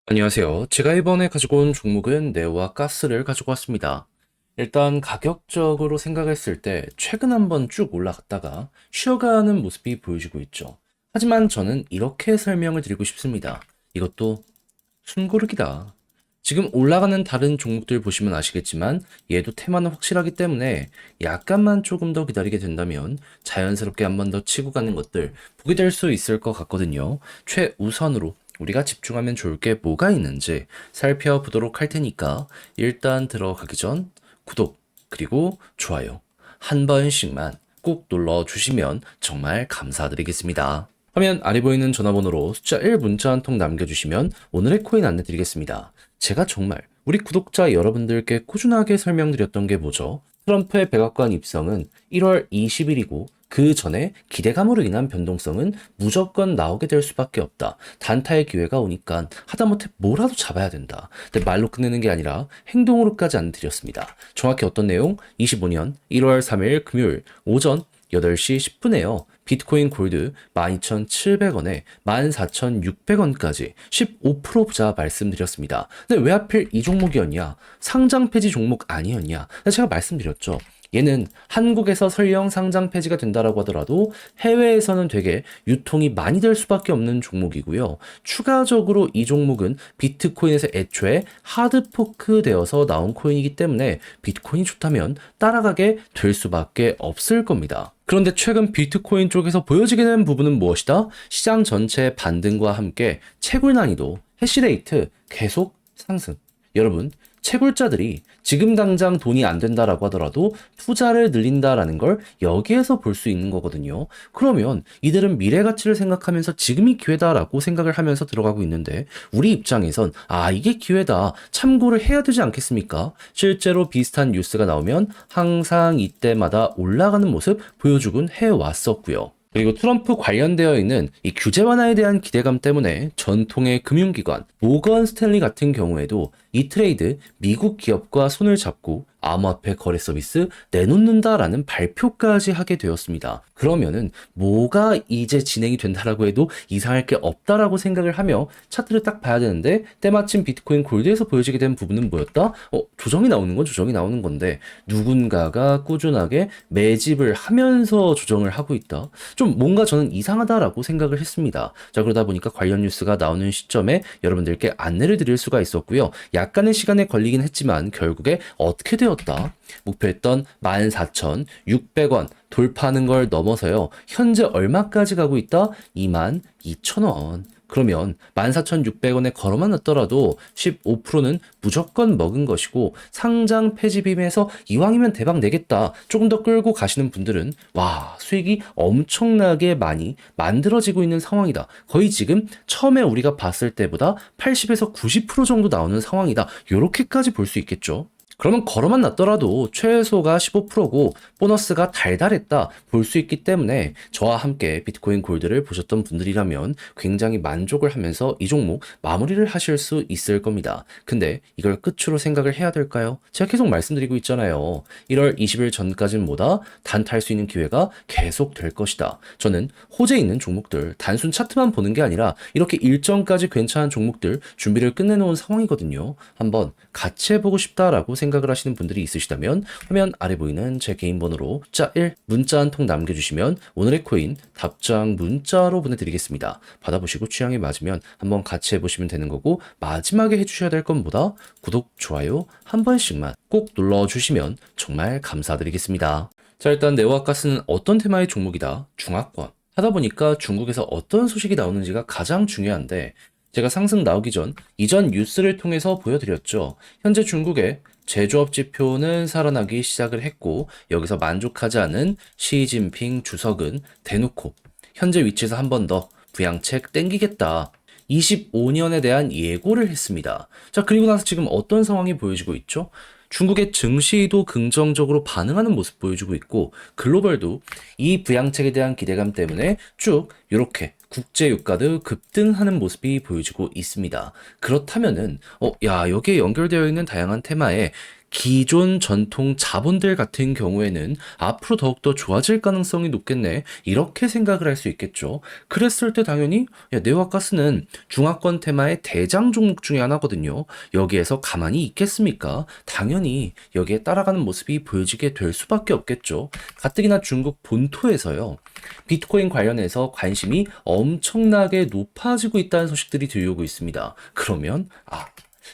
안녕하세요. 제가 이번에 가지고 온 종목은 네오와 가스를 가지고 왔습니다. 일단 가격적으로 생각했을 때 최근 한번 쭉 올라갔다가 쉬어가는 모습이 보여지고 있죠. 하지만 저는 이렇게 설명을 드리고 싶습니다. 이것도 숨고르기다. 지금 올라가는 다른 종목들 보시면 아시겠지만 얘도 테마는 확실하기 때문에 약간만 조금 더 기다리게 된다면 자연스럽게 한번 더 치고 가는 것들 보게 될 수 있을 것 같거든요. 최우선으로 우리가 집중하면 좋을 게 뭐가 있는지 살펴보도록 할 테니까 일단 들어가기 전 구독 그리고 좋아요 한 번씩만 꼭 눌러주시면 정말 감사드리겠습니다. 화면 아래 보이는 전화번호로 숫자 1 문자 한 통 남겨주시면 오늘의 코인 안내드리겠습니다. 제가 정말 우리 구독자 여러분들께 꾸준하게 설명드렸던 게 뭐죠? 트럼프의 백악관 입성은 1월 20일이고 그 전에 기대감으로 인한 변동성은 무조건 나오게 될 수밖에 없다. 단타의 기회가 오니까 하다못해 뭐라도 잡아야 된다. 근데 말로 끝내는 게 아니라 행동으로까지 안내드렸습니다. 정확히 어떤 내용? 25년 1월 3일 금요일 오전 8시 10분에요. 비트코인 골드 12,700원에 14,600원까지 15% 부자 말씀드렸습니다. 근데 왜 하필 이 종목이었냐? 상장 폐지 종목 아니었냐? 제가 말씀드렸죠. 얘는 한국에서 설령 상장 폐지가 된다라고 하더라도 해외에서는 되게 유통이 많이 될 수밖에 없는 종목이고요. 추가적으로 이 종목은 비트코인에서 애초에 하드포크 되어서 나온 코인이기 때문에 비트코인이 좋다면 따라가게 될 수밖에 없을 겁니다. 그런데 최근 비트코인 쪽에서 보여지게 된 부분은 무엇이다? 시장 전체의 반등과 함께 채굴 난이도, 해시레이트 계속 상승. 여러분, 채굴자들이 지금 당장 돈이 안 된다라고 하더라도 투자를 늘린다라는 걸 여기에서 볼 수 있는 거거든요. 그러면 이들은 미래 가치를 생각하면서 지금이 기회다라고 생각을 하면서 들어가고 있는데 우리 입장에선 이게 기회다. 참고를 해야 되지 않겠습니까? 실제로 비슷한 뉴스가 나오면 항상 이때마다 올라가는 모습 보여주곤 해왔었고요. 그리고 트럼프 관련되어 있는 이 규제 완화에 대한 기대감 때문에 전통의 금융기관, 모건 스탠리 같은 경우에도 이 트레이드 미국 기업과 손을 잡고 암호화폐 거래 서비스 내놓는다라는 발표까지 하게 되었습니다. 그러면은 뭐가 이제 진행이 된다라고 해도 이상할 게 없다라고 생각을 하며 차트를 딱 봐야 되는데 때마침 비트코인 골드에서 보여지게 된 부분은 뭐였다? 조정이 나오는 건 조정이 나오는 건데 누군가가 꾸준하게 매집을 하면서 조정을 하고 있다. 좀 뭔가 저는 이상하다라고 생각을 했습니다. 자, 그러다 보니까 관련 뉴스가 나오는 시점에 여러분들께 안내를 드릴 수가 있었고요. 약간의 시간에 걸리긴 했지만 결국에 어떻게 되었다? 목표했던 14,600원 돌파하는 걸 넘어서요. 현재 얼마까지 가고 있다? 22,000원. 그러면 14,600원에 걸어만 놨더라도 15%는 무조건 먹은 것이고 상장 폐지빔에서 이왕이면 대박 내겠다. 조금 더 끌고 가시는 분들은 와, 수익이 엄청나게 많이 만들어지고 있는 상황이다. 거의 지금 처음에 우리가 봤을 때보다 80에서 90% 정도 나오는 상황이다. 요렇게까지 볼 수 있겠죠. 그러면 걸어만 놨더라도 최소가 15%고 보너스가 달달했다 볼 수 있기 때문에 저와 함께 비트코인 골드를 보셨던 분들이라면 굉장히 만족을 하면서 이 종목 마무리를 하실 수 있을 겁니다. 근데 이걸 끝으로 생각을 해야 될까요? 제가 계속 말씀드리고 있잖아요. 1월 20일 전까지는 뭐다? 단타할 수 있는 기회가 계속 될 것이다. 저는 호재 있는 종목들 단순 차트만 보는 게 아니라 이렇게 일정까지 괜찮은 종목들 준비를 끝내놓은 상황이거든요. 한번 같이 해보고 싶다라고 생각을 하시는 분들이 있으시다면 화면 아래 보이는 제 개인 번호로 숫자 1 문자 한 통 남겨주시면 오늘의 코인 답장 문자로 보내드리겠습니다. 받아보시고 취향에 맞으면 한번 같이 해보시면 되는 거고 마지막에 해주셔야 될 건 뭐다? 구독, 좋아요 한 번씩만 꼭 눌러주시면 정말 감사드리겠습니다. 자, 일단 네오아가스는 어떤 테마의 종목이다? 중화권. 하다 보니까 중국에서 어떤 소식이 나오는지가 가장 중요한데 제가 상승 나오기 전 이전 뉴스를 통해서 보여드렸죠. 현재 중국의 제조업 지표는 살아나기 시작을 했고 여기서 만족하지 않은 시진핑 주석은 대놓고 현재 위치에서 한 번 더 부양책 땡기겠다. 25년에 대한 예고를 했습니다. 자, 그리고 나서 지금 어떤 상황이 보여지고 있죠? 중국의 증시도 긍정적으로 반응하는 모습 보여주고 있고 글로벌도 이 부양책에 대한 기대감 때문에 쭉 이렇게 국제 유가도 급등하는 모습이 보여지고 있습니다. 그렇다면은 여기에 연결되어 있는 다양한 테마에 기존 전통 자본들 같은 경우에는 앞으로 더욱더 좋아질 가능성이 높겠네. 이렇게 생각을 할 수 있겠죠. 그랬을 때 당연히 야, 네오아가스는 중화권 테마의 대장 종목 중에 하나거든요. 여기에서 가만히 있겠습니까? 당연히 여기에 따라가는 모습이 보여지게 될 수밖에 없겠죠. 가뜩이나 중국 본토에서요. 비트코인 관련해서 관심이 엄청나게 높아지고 있다는 소식들이 들려오고 있습니다. 그러면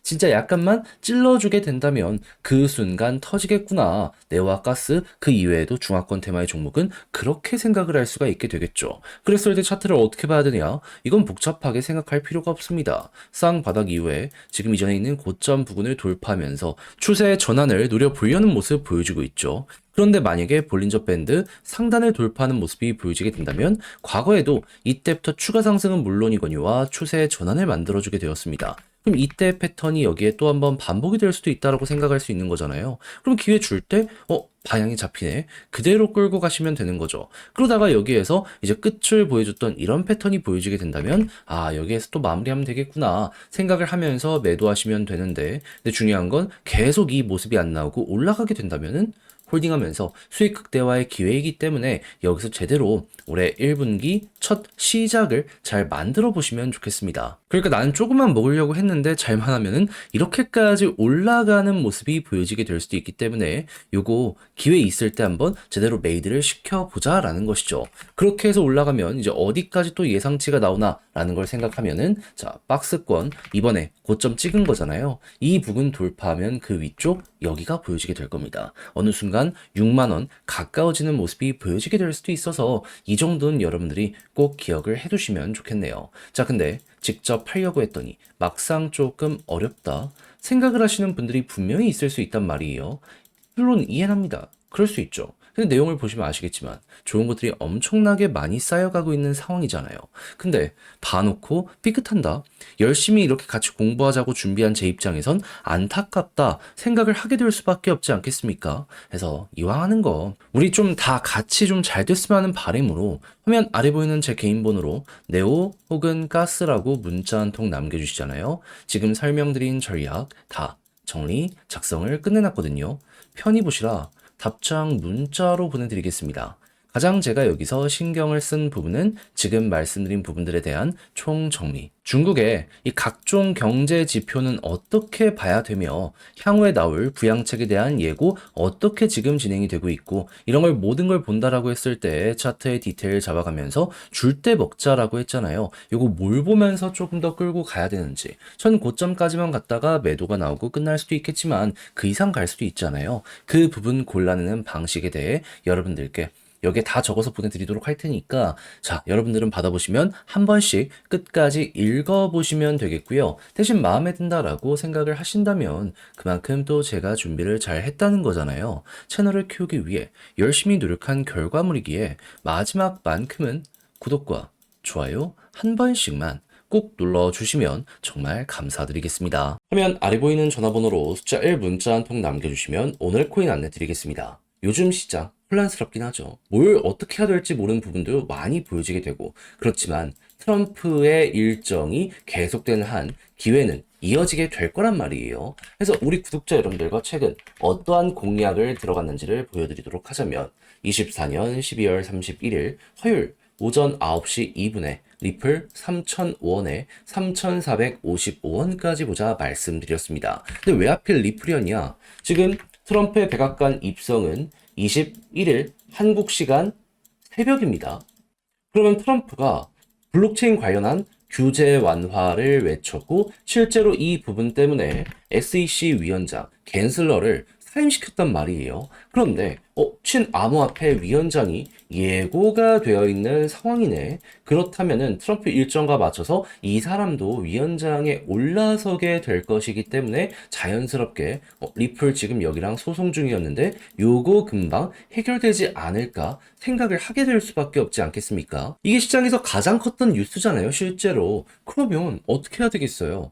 진짜 약간만 찔러주게 된다면 그 순간 터지겠구나. 네오아가스 그 이외에도 중화권 테마의 종목은 그렇게 생각을 할 수가 있게 되겠죠. 그랬을 때 차트를 어떻게 봐야 되냐? 이건 복잡하게 생각할 필요가 없습니다. 쌍바닥 이후에 지금 이전에 있는 고점 부근을 돌파하면서 추세의 전환을 노려보려는 모습 보여주고 있죠. 그런데 만약에 볼린저 밴드 상단을 돌파하는 모습이 보여지게 된다면 과거에도 이때부터 추가 상승은 물론이거니와 추세의 전환을 만들어주게 되었습니다. 그럼 이때 패턴이 여기에 또 한번 반복이 될 수도 있다라고 생각할 수 있는 거잖아요. 그럼 기회 줄 때, 방향이 잡히네. 그대로 끌고 가시면 되는 거죠. 그러다가 여기에서 이제 끝을 보여줬던 이런 패턴이 보여지게 된다면, 여기에서 또 마무리하면 되겠구나 생각을 하면서 매도하시면 되는데, 근데 중요한 건 계속 이 모습이 안 나오고 올라가게 된다면은 홀딩하면서 수익 극대화의 기회이기 때문에 여기서 제대로 올해 1분기 첫 시작을 잘 만들어 보시면 좋겠습니다. 그러니까 나는 조금만 먹으려고 했는데 잘만 하면은 이렇게까지 올라가는 모습이 보여지게 될 수도 있기 때문에 요거 기회 있을 때 한번 제대로 메이드를 시켜보자 라는 것이죠. 그렇게 해서 올라가면 이제 어디까지 또 예상치가 나오나 라는 걸 생각하면은 자, 박스권 이번에 고점 찍은 거잖아요. 이 부분 돌파하면 그 위쪽 여기가 보여지게 될 겁니다. 어느 순간 6만원 가까워지는 모습이 보여지게 될 수도 있어서 이 정도는 여러분들이 꼭 기억을 해두시면 좋겠네요. 자, 근데 직접 팔려고 했더니 막상 조금 어렵다 생각을 하시는 분들이 분명히 있을 수 있단 말이에요. 물론 이해는 합니다. 그럴 수 있죠. 근데 내용을 보시면 아시겠지만 좋은 것들이 엄청나게 많이 쌓여가고 있는 상황이잖아요. 근데 봐놓고 삐끗한다. 열심히 이렇게 같이 공부하자고 준비한 제 입장에선 안타깝다 생각을 하게 될 수밖에 없지 않겠습니까? 그래서 이왕 하는 거 우리 좀 다 같이 좀 잘 됐으면 하는 바람으로 화면 아래 보이는 제 개인 번호로 네오 혹은 가스라고 문자 한 통 남겨주시잖아요. 지금 설명드린 전략 다 정리, 작성을 끝내놨거든요. 편히 보시라 답장 문자로 보내드리겠습니다. 가장 제가 여기서 신경을 쓴 부분은 지금 말씀드린 부분들에 대한 총정리. 중국의 이 각종 경제 지표는 어떻게 봐야 되며 향후에 나올 부양책에 대한 예고 어떻게 지금 진행이 되고 있고 이런 걸 모든 걸 본다라고 했을 때 차트의 디테일 잡아가면서 줄 때 먹자라고 했잖아요. 이거 뭘 보면서 조금 더 끌고 가야 되는지. 전 고점까지만 갔다가 매도가 나오고 끝날 수도 있겠지만 그 이상 갈 수도 있잖아요. 그 부분 골라내는 방식에 대해 여러분들께 여기에 다 적어서 보내드리도록 할 테니까 자, 여러분들은 받아보시면 한 번씩 끝까지 읽어보시면 되겠고요. 대신 마음에 든다라고 생각을 하신다면 그만큼 또 제가 준비를 잘 했다는 거잖아요. 채널을 키우기 위해 열심히 노력한 결과물이기에 마지막만큼은 구독과 좋아요 한 번씩만 꼭 눌러주시면 정말 감사드리겠습니다. 화면 아래 보이는 전화번호로 숫자 1 문자 한 통 남겨주시면 오늘 코인 안내 드리겠습니다. 요즘 시장 혼란스럽긴 하죠. 뭘 어떻게 해야 될지 모르는 부분도 많이 보여지게 되고 그렇지만 트럼프의 일정이 계속되는 한 기회는 이어지게 될 거란 말이에요. 그래서 우리 구독자 여러분들과 최근 어떠한 공약을 들어갔는지를 보여드리도록 하자면 24년 12월 31일 화요일 오전 9시 2분에 리플 3,005원에 3,455원까지 보자 말씀드렸습니다. 근데 왜 하필 리플이었냐? 지금 트럼프의 백악관 입성은 21일 한국 시간 새벽입니다. 그러면 트럼프가 블록체인 관련한 규제 완화를 외쳤고 실제로 이 부분 때문에 SEC 위원장 갠슬러를 사임시켰단 말이에요. 그런데 친암호화폐 위원장이 예고가 되어 있는 상황이네. 그렇다면은 트럼프 일정과 맞춰서 이 사람도 위원장에 올라서게 될 것이기 때문에 자연스럽게 리플 지금 여기랑 소송 중이었는데 요거 금방 해결되지 않을까 생각을 하게 될 수밖에 없지 않겠습니까? 이게 시장에서 가장 컸던 뉴스잖아요, 실제로. 그러면 어떻게 해야 되겠어요?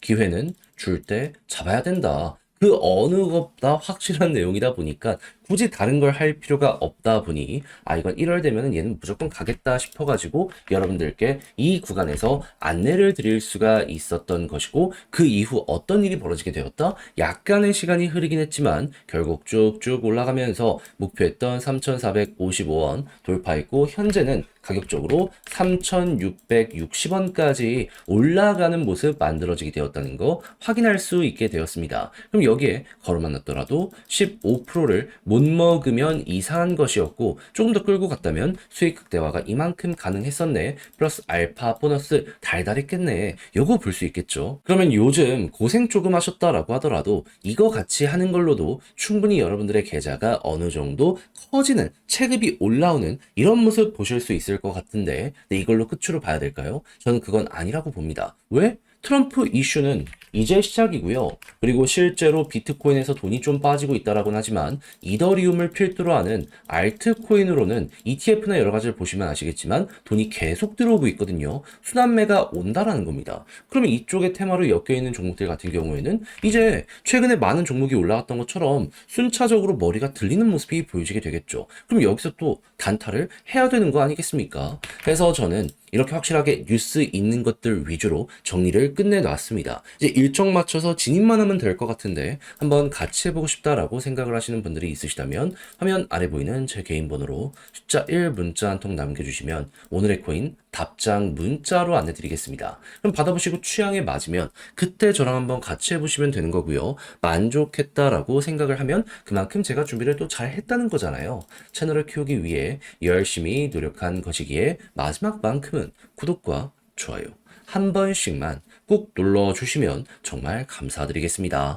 기회는 줄 때 잡아야 된다. 그 어느 것보다 확실한 내용이다 보니까 굳이 다른 걸 할 필요가 없다 보니 이건 1월 되면은 얘는 무조건 가겠다 싶어가지고 여러분들께 이 구간에서 안내를 드릴 수가 있었던 것이고, 그 이후 어떤 일이 벌어지게 되었다? 약간의 시간이 흐르긴 했지만 결국 쭉쭉 올라가면서 목표했던 3,455원 돌파했고, 현재는 가격적으로 3,660원까지 올라가는 모습 만들어지게 되었다는 거 확인할 수 있게 되었습니다. 그럼 여기에 걸어만 놨더라도 15%를 못 먹으면 이상한 것이었고, 조금 더 끌고 갔다면 수익 극대화가 이만큼 가능했었네, 플러스 알파 보너스 달달했겠네, 요거 볼 수 있겠죠. 그러면 요즘 고생 조금 하셨다라고 하더라도 이거 같이 하는 걸로도 충분히 여러분들의 계좌가 어느 정도 커지는, 체급이 올라오는 이런 모습 보실 수 있을 것 같은데, 근데 이걸로 끝으로 봐야 될까요? 저는 그건 아니라고 봅니다. 왜? 트럼프 이슈는 이제 시작이고요. 그리고 실제로 비트코인에서 돈이 좀 빠지고 있다라고는 하지만 이더리움을 필두로 하는 알트코인으로는 ETF나 여러 가지를 보시면 아시겠지만 돈이 계속 들어오고 있거든요. 순환매가 온다라는 겁니다. 그러면 이쪽에 테마로 엮여있는 종목들 같은 경우에는 이제 최근에 많은 종목이 올라갔던 것처럼 순차적으로 머리가 들리는 모습이 보여지게 되겠죠. 그럼 여기서 또 단타를 해야 되는 거 아니겠습니까? 그래서 저는 이렇게 확실하게 뉴스 있는 것들 위주로 정리를 끝내놨습니다. 이제 일정 맞춰서 진입만 하면 될 것 같은데 한번 같이 해보고 싶다라고 생각을 하시는 분들이 있으시다면 화면 아래 보이는 제 개인 번호로 숫자 1 문자 한 통 남겨주시면 오늘의 코인 답장 문자로 안내드리겠습니다. 그럼 받아보시고 취향에 맞으면 그때 저랑 한번 같이 해보시면 되는 거고요. 만족했다라고 생각을 하면 그만큼 제가 준비를 또 잘 했다는 거잖아요. 채널을 키우기 위해 열심히 노력한 것이기에 마지막만큼은 구독과 좋아요 한 번씩만 꼭 눌러주시면 정말 감사드리겠습니다.